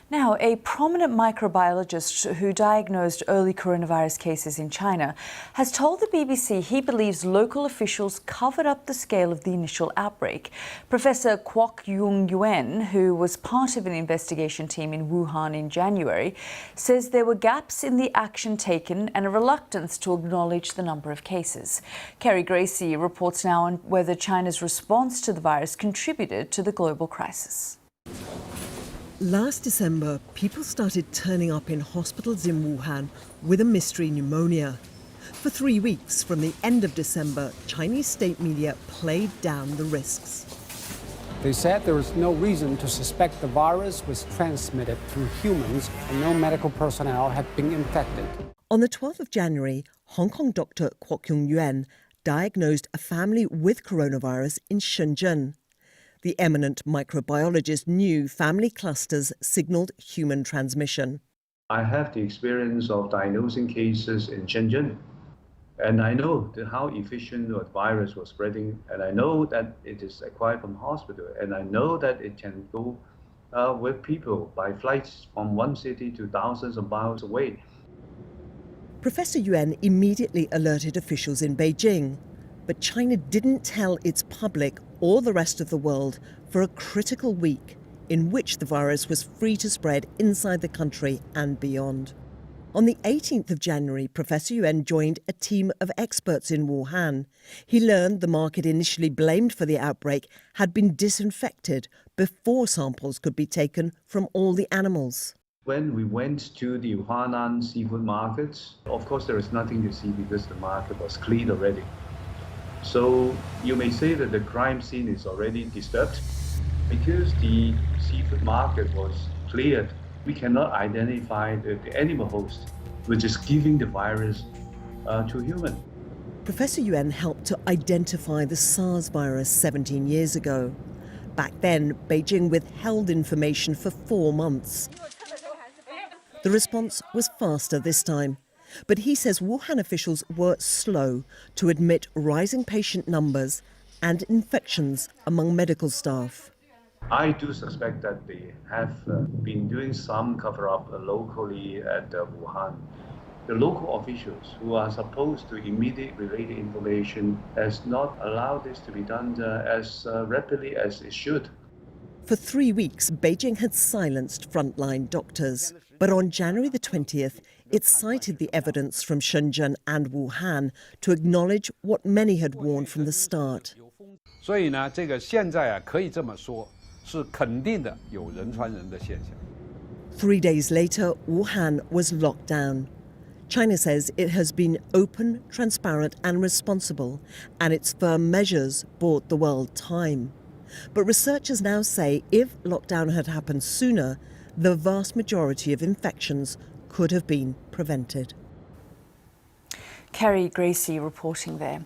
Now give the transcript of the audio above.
Now, a prominent microbiologist who diagnosed early coronavirus cases in China has told the BBC he believes local officials covered up the scale of the initial outbreak. Professor Kwok Yung-Yuen, who was part of an investigation team in Wuhan in January, says there were gaps in the action taken and a reluctance to acknowledge the number of cases. Kerry Gracie reports now on whether China's response to the virus contributed to the global crisis. Last December, people started turning up in hospitals in Wuhan with a mystery pneumonia. For 3 weeks, from the end of December, Chinese state media played down the risks. They said there was no reason to suspect the virus was transmitted through humans and no medical personnel had been infected. On the 12th of January, Hong Kong doctor Kwok Yung-Yuen diagnosed a family with coronavirus in Shenzhen. The eminent microbiologist knew family clusters signalled human transmission. I have the experience of diagnosing cases in Shenzhen, and I know how efficient the virus was spreading, and I know that it is acquired from hospital, and I know that it can go with people by flights from one city to thousands of miles away. Professor Yuan immediately alerted officials in Beijing, but China didn't tell its public or the rest of the world for a critical week in which the virus was free to spread inside the country and beyond. On the 18th of January, Professor Yuan joined a team of experts in Wuhan. He learned the market initially blamed for the outbreak had been disinfected before samples could be taken from all the animals. When we went to the Huanan seafood markets, of course there is nothing to see because the market was cleaned already. So you may say that the crime scene is already disturbed. Because the seafood market was cleared, we cannot identify the animal host, which is giving the virus to human. Professor Yuan helped to identify the SARS virus 17 years ago. Back then, Beijing withheld information for 4 months. The response was faster this time. But he says Wuhan officials were slow to admit rising patient numbers and infections among medical staff. I do suspect that they have been doing some cover-up locally at Wuhan. The local officials who are supposed to immediately relay the information has not allowed this to be done as rapidly as it should. For 3 weeks, Beijing had silenced frontline doctors. But on January the 20th, it cited the evidence from Shenzhen and Wuhan to acknowledge what many had warned from the start. 所以呢，这个现在可以这么说，是肯定的有人传人的现象。 3 days later, Wuhan was locked down. China says it has been open, transparent and responsible, and its firm measures bought the world time. But researchers now say if lockdown had happened sooner, the vast majority of infections could have been prevented. Kerry Gracie reporting there.